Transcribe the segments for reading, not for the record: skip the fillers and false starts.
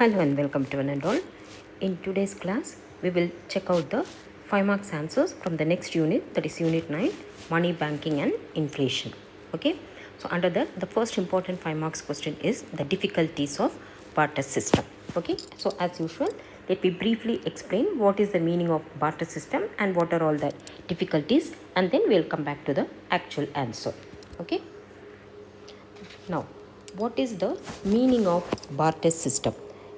Hello and welcome to one and all. In today's class, we will check out the 5 marks answers from the next unit, that is unit 9, money, banking and inflation. Okay, so under that, the first important 5 marks question is the difficulties of barter system. Okay, so as usual, let me briefly explain what is the meaning of barter system and what are all the difficulties, and then we'll come back to the actual answer. Okay, now what is the meaning of barter system?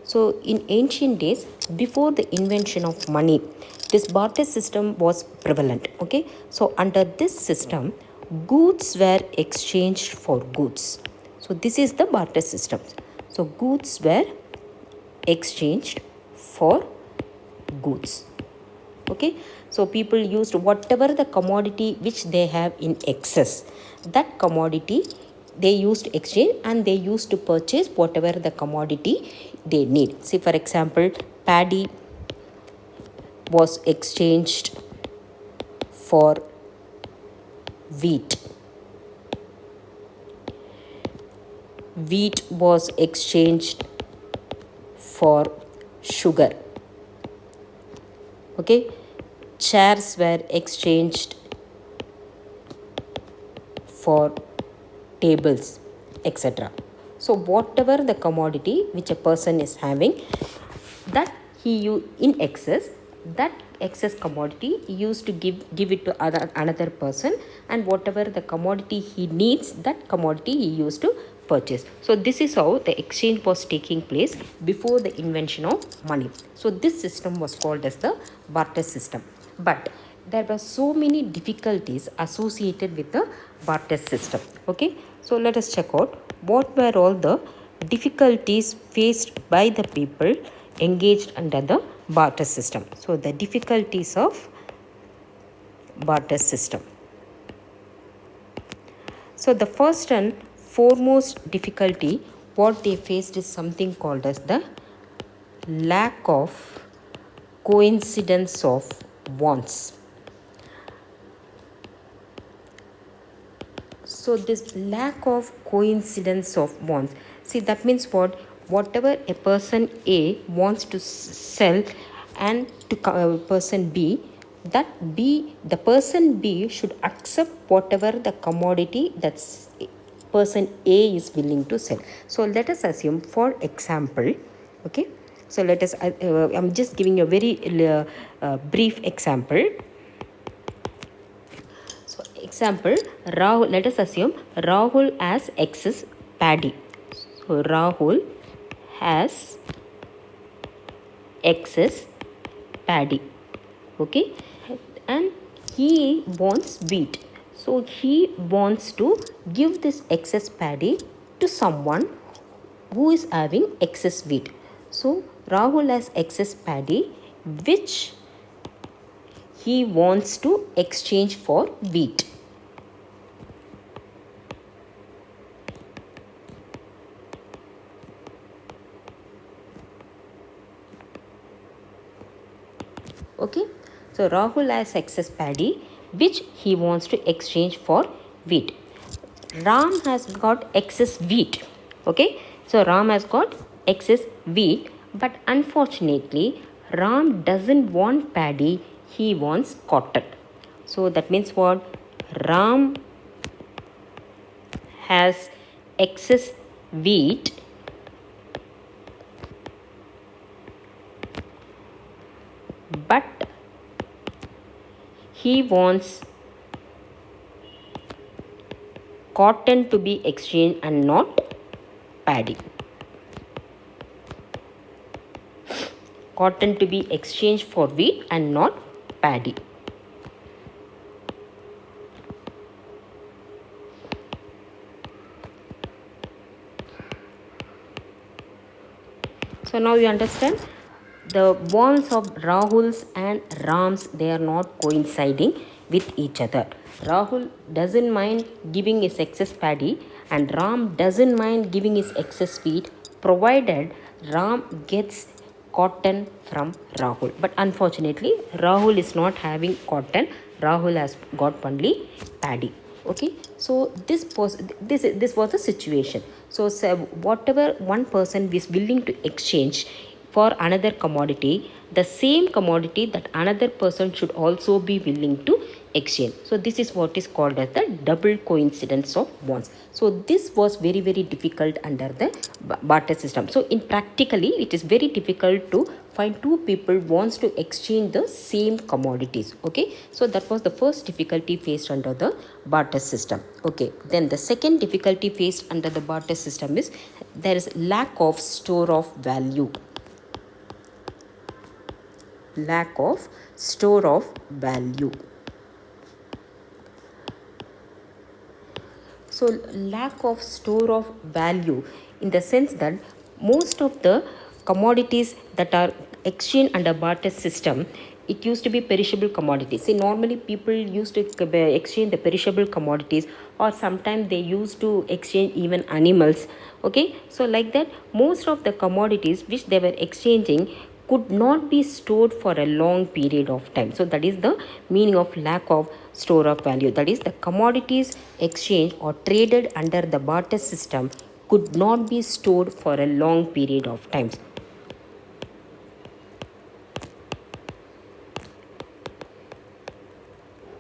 So in ancient days, before the invention of money, this barter system was prevalent. Okay, so under this system, goods were exchanged for goods. So this is the barter system. So goods were exchanged for goods. Okay, so people used whatever the commodity which they have in excess, that commodity they used to exchange, and they used to purchase whatever the commodity they need. See, for example, paddy was exchanged for wheat. Wheat was exchanged for sugar. Okay, chairs were exchanged for tables, etc. So whatever the commodity which a person is having, that he in excess, that excess commodity he used to give it to another person, and whatever the commodity he needs, that commodity he used to purchase. So this is how the exchange was taking place before the invention of money. So this system was called as the barter system. But there were so many difficulties associated with the barter system. Okay, so let us check out what were all the difficulties faced by the people engaged under the barter system. So the difficulties of barter system. So the first and foremost difficulty what they faced is something called as the lack of coincidence of wants. So this lack of coincidence of wants, see, that means what? Whatever a person A wants to sell and to person B, that B, the person B should accept whatever the commodity that's person A is willing to sell. So let us assume, for example, okay, so let us I'm just giving a very brief example. So example, Rahul, let us assume Rahul has excess paddy. So Rahul has excess paddy, okay, and he wants wheat. So he wants to give this excess paddy to someone who is having excess wheat. So Rahul has excess paddy which he wants to exchange for wheat. Okay, so Rahul has excess paddy which he wants to exchange for wheat. Ram has got excess wheat. Okay, so Ram has got excess wheat, but unfortunately Ram doesn't want paddy, he wants cotton. So that means what? Ram has excess wheat but he wants cotton to be exchanged and not paddy. Cotton to be exchanged for wheat and not paddy. So now you understand the wants of Rahul's and Ram's, they are not coinciding with each other. Rahul doesn't mind giving his excess paddy and Ram doesn't mind giving his excess wheat, provided Ram gets cotton from Rahul. But unfortunately, Rahul is not having cotton. Rahul has got only paddy. Okay, so this was the situation. So whatever one person is willing to exchange for another commodity, the same commodity that another person should also be willing to exchange. So this is what is called as the double coincidence of bonds. So this was very difficult under the barter system. So in practically it is very difficult to find two people wants to exchange the same commodities. Okay, so that was the first difficulty faced under the barter system. Okay, then the second difficulty faced under the barter system is there is lack of store of value. Lack of store of value. So lack of store of value in the sense that most of the commodities that are exchanged under barter system, it used to be perishable commodities. See, normally people used to exchange the perishable commodities, or sometimes they used to exchange even animals. Okay, so like that, most of the commodities which they were exchanging could not be stored for a long period of time. So that is the meaning of lack of store of value. That is, the commodities exchanged or traded under the barter system could not be stored for a long period of time.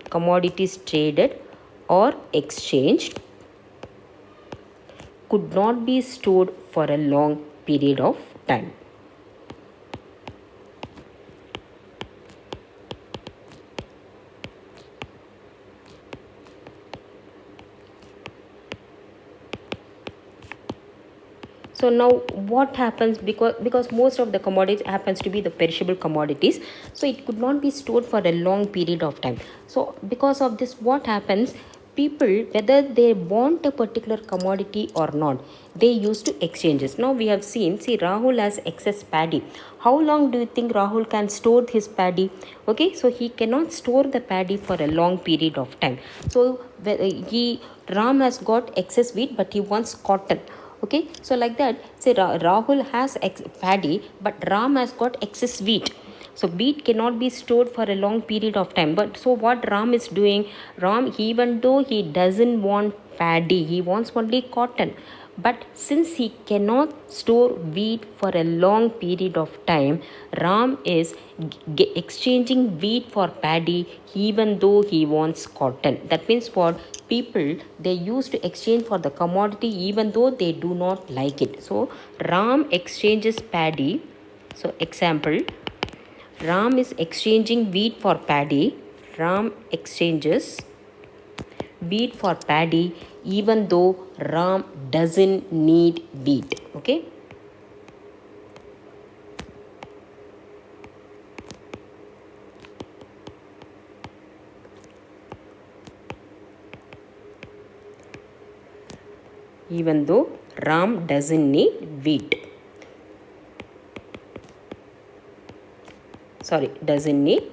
Commodities traded or exchanged could not be stored for a long period of time. So now what happens, because most of the commodities happens to be the perishable commodities, so it could not be stored for a long period of time. So because of this, what happens, people, whether they want a particular commodity or not, they used to exchanges. Now we have seen, see, Rahul has excess paddy. How long do you think Rahul can store his paddy? Okay, so he cannot store the paddy for a long period of time. So Ram has got excess wheat, but he wants cotton. Okay, so like that, say Rahul has paddy, but Ram has got excess wheat. So wheat cannot be stored for a long period of time. But so what Ram is doing, Ram, even though he doesn't want paddy, he wants only cotton. But since he cannot store wheat for a long period of time, Ram is exchanging wheat for paddy even though he wants cotton. That means what? People, they used to exchange for the commodity even though they do not like it. So Ram exchanges paddy. So example, Ram is exchanging wheat for paddy. Ram exchanges wheat for paddy even though Ram doesn't need wheat. Okay. Even though Ram doesn't need wheat. Doesn't need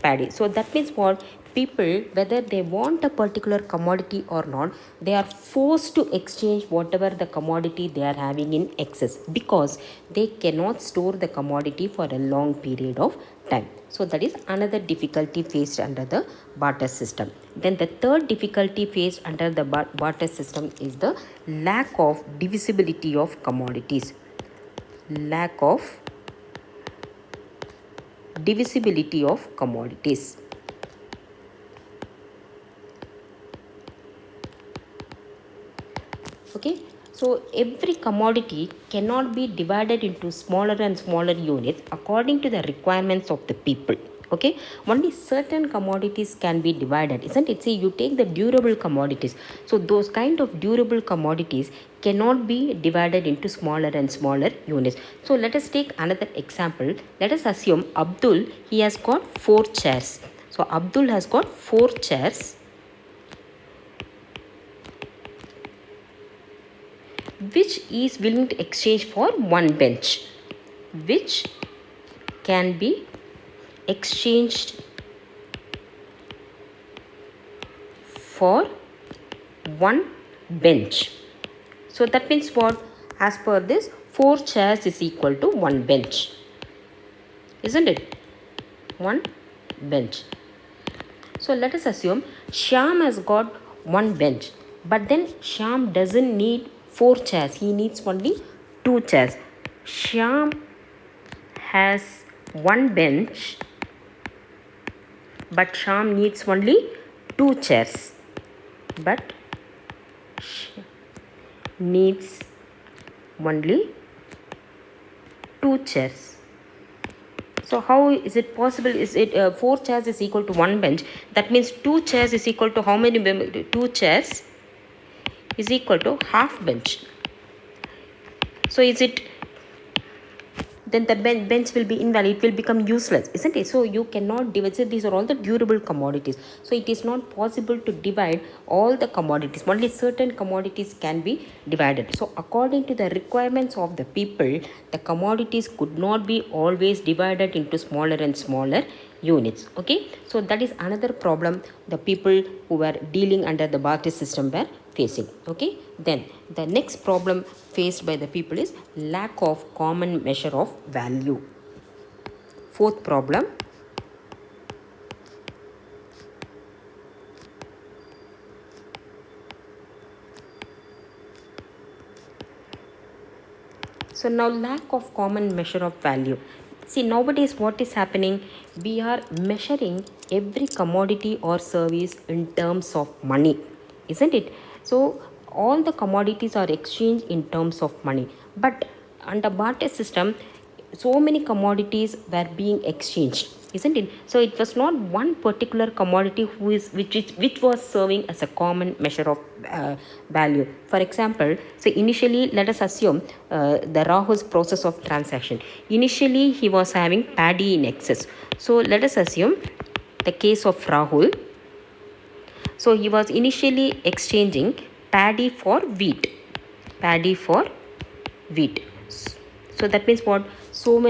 paddy. So that means what? People, whether they want a particular commodity or not, they are forced to exchange whatever the commodity they are having in excess, because they cannot store the commodity for a long period of time. So that is another difficulty faced under the barter system. Then the third difficulty faced under the barter system is the lack of divisibility of commodities. Lack of divisibility of commodities. Okay, so every commodity cannot be divided into smaller and smaller units according to the requirements of the people. Okay, only certain commodities can be divided, isn't it? See, you take the durable commodities. So those kind of durable commodities cannot be divided into smaller and smaller units. So let us take another example. Let us assume Abdul, he has got 4 chairs. So Abdul has got 4 chairs which is willing to exchange for 1 bench, which can be exchanged for 1 bench. So that means what? As per this, 4 chairs is equal to 1 bench, isn't it? 1 bench. So let us assume Shyam has got one bench, but then Shyam doesn't need 4 chairs, he needs only 2 chairs. Shyam has one bench, but Shyam needs only 2 chairs. But needs only 2 chairs. So how is it possible? Is it 4 chairs is equal to one bench? That means 2 chairs is equal to how many? 2 chairs is equal to half bench. So is it, then the bench will be invalid, it will become useless, isn't it? So you cannot divide. So these are all the durable commodities. So it is not possible to divide all the commodities. Only certain commodities can be divided. So according to the requirements of the people, the commodities could not be always divided into smaller and smaller units. Okay, so that is another problem the people who were dealing under the barter system were facing. Okay, then the next problem faced by the people is lack of common measure of value. Fourth problem, so now lack of common measure of value. See, nowadays what is happening, we are measuring every commodity or service in terms of money, isn't it? So all the commodities are exchanged in terms of money, but under barter system so many commodities were being exchanged, isn't it? So it was not one particular commodity which was serving as a common measure of value. For example, so initially let us assume the Rahul's process of transaction. Initially he was having paddy in excess. So let us assume the case of Rahul. So he was initially exchanging paddy for wheat. Paddy for wheat. So that means what? So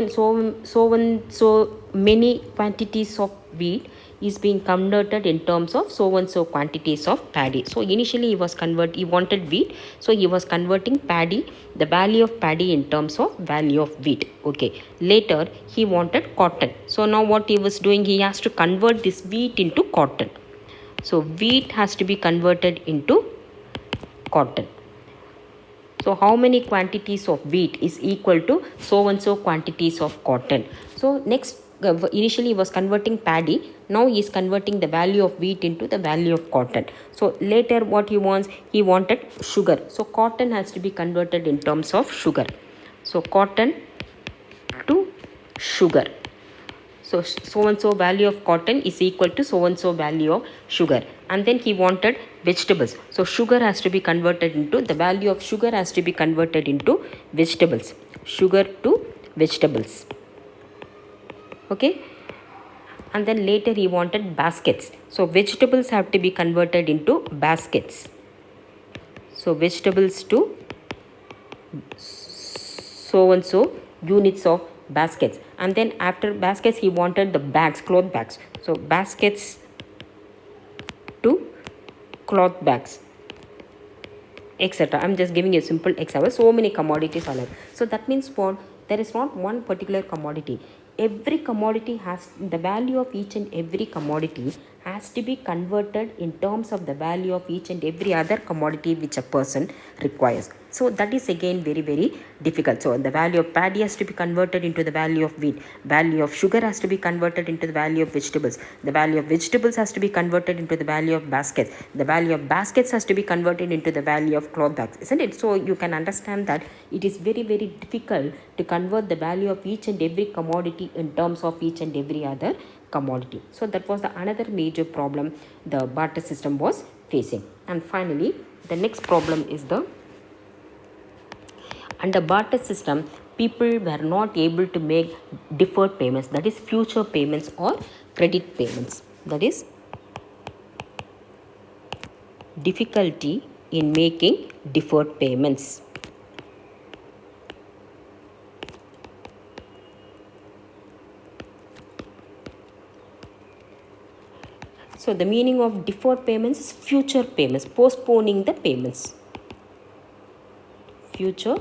many quantities of wheat is being converted in terms of so and so quantities of paddy. So initially he wanted wheat, so he was converting paddy, the value of paddy in terms of value of wheat. Okay. Later he wanted cotton. So now what he was doing, he has to convert this wheat into cotton. So wheat has to be converted into cotton. So how many quantities of wheat is equal to so and so quantities of cotton? So next, initially he was converting paddy. Now he is converting the value of wheat into the value of cotton. So later what he wants? He wanted sugar. So cotton has to be converted in terms of sugar. So cotton to sugar. So and so value of cotton is equal to so and so value of sugar. And then he wanted vegetables. So sugar has to be converted into, the value of sugar has to be converted into vegetables. Sugar to vegetables. Okay. And then later he wanted baskets. So vegetables have to be converted into baskets. So vegetables to so and so units of baskets. And then after baskets he wanted the bags, cloth bags. So baskets to cloth bags, etc. I'm just giving you a simple example. So many commodities are there. So that means what? There is not one particular commodity. Every commodity has, the value of each and every commodity has to be converted in terms of the value of each and every other commodity which a person requires. So that is again very, very difficult. So the value of paddy has to be converted into the value of wheat. Value of sugar has to be converted into the value of vegetables. The value of vegetables has to be converted into the value of baskets. The value of baskets has to be converted into the value of cloth bags, isn't it? So you can understand that it is very, very difficult to convert the value of each and every commodity in terms of each and every other commodity. So that was the another major problem the barter system was facing. And finally, the next problem is under barter system, people were not able to make deferred payments, that is future payments or credit payments. That is difficulty in making deferred payments. So the meaning of deferred payments is future payments, postponing the payments. Future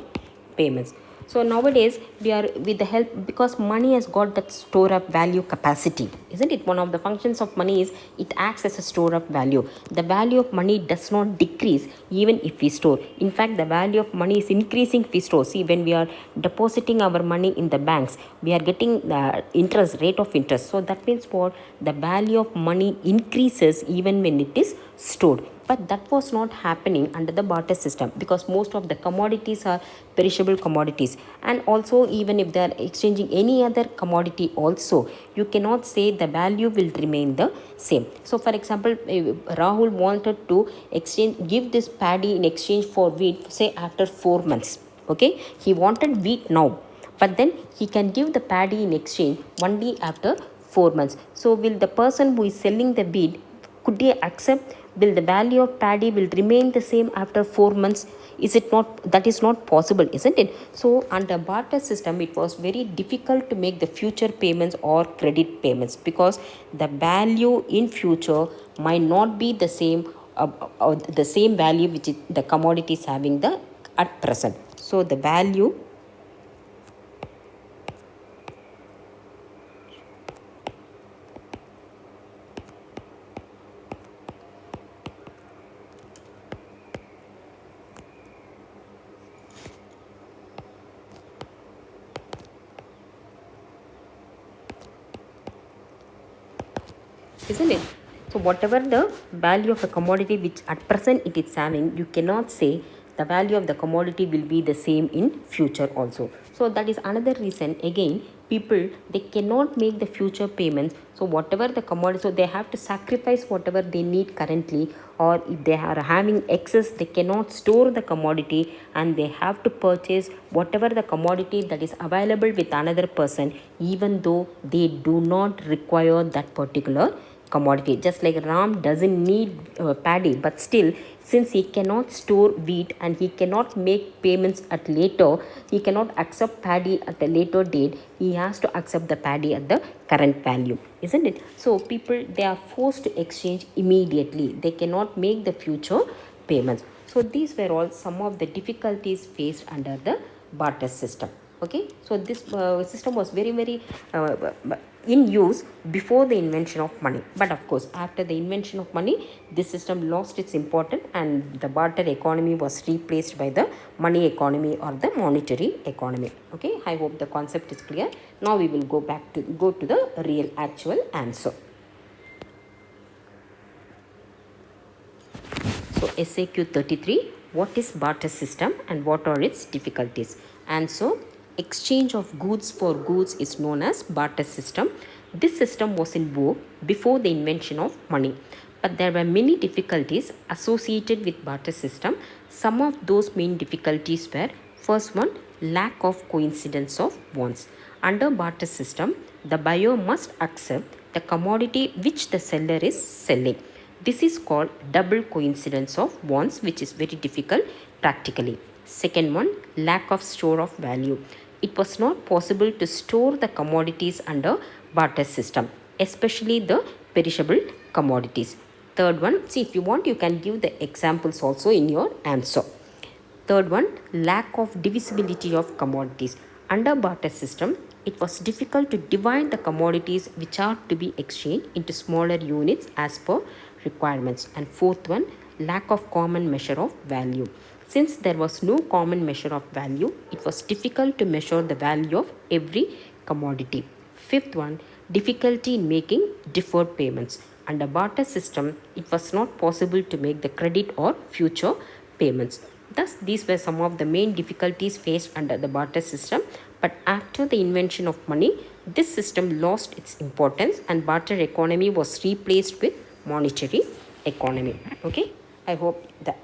payments. So nowadays we are with the help, because money has got that store up value capacity, isn't it? One of the functions of money is it acts as a store of value. The value of money does not decrease even if we store. In fact, the value of money is increasing if we store. See, when we are depositing our money in the banks, we are getting the rate of interest. So that means what? The value of money increases even when it is stored. But that was not happening under the barter system, because most of the commodities are perishable commodities, and also even if they are exchanging any other commodity also, you cannot say the value will remain the same. So for example, Rahul wanted to give this paddy in exchange for wheat, say after 4 months. Okay, he wanted wheat now, but then he can give the paddy in exchange only after 4 months. So will the person who is selling the wheat, could they accept, will the value of paddy will remain the same after 4 months? Is it not? That is not possible, isn't it? So under barter system, it was very difficult to make the future payments or credit payments, because the value in future might not be the same, the same value which the commodity is having the at present. So the value isn't it? So whatever the value of a commodity which at present it is having, you cannot say the value of the commodity will be the same in future also. So that is another reason, again, people, they cannot make the future payments. So whatever the commodity, so they have to sacrifice whatever they need currently, or if they are having excess, they cannot store the commodity, and they have to purchase whatever the commodity that is available with another person, even though they do not require that particular commodity. Just like Ram doesn't need paddy, but still, since he cannot store wheat and he cannot make payments at later, he cannot accept paddy at a later date, he has to accept the paddy at the current value, isn't it? So people, they are forced to exchange immediately, they cannot make the future payments. So these were all some of the difficulties faced under the barter system. Okay, so this system was very in use before the invention of money, but of course after the invention of money, this system lost its importance, and the barter economy was replaced by the money economy or the monetary economy. Okay, I hope the concept is clear. Now we will go to the real actual answer. So SAQ 33, what is barter system and what are its difficulties? Answer: exchange of goods for goods is known as barter system. This system was in vogue before the invention of money, but there were many difficulties associated with barter system. Some of those main difficulties were: first one, lack of coincidence of wants. Under barter system, the buyer must accept the commodity which the seller is selling. This is called double coincidence of wants, which is very difficult practically. Second one, lack of store of value. It was not possible to store the commodities under barter system, especially the perishable commodities. Third one, see, if you want, you can give the examples also in your answer. Third one, lack of divisibility of commodities. Under barter system, it was difficult to divide the commodities which are to be exchanged into smaller units as per requirements. And fourth one, lack of common measure of value. Since there was no common measure of value, it was difficult to measure the value of every commodity. Fifth one, difficulty in making deferred payments. Under barter system, it was not possible to make the credit or future payments. Thus, these were some of the main difficulties faced under the barter system. But after the invention of money, this system lost its importance and barter economy was replaced with monetary economy. Okay, I hope the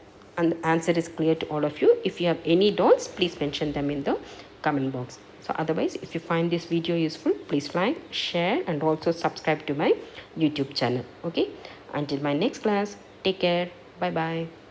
answer is clear to all of you. If you have any doubts, please mention them in the comment box. So otherwise, if you find this video useful, please like, share and also subscribe to my YouTube channel. Okay, until my next class, take care. Bye bye.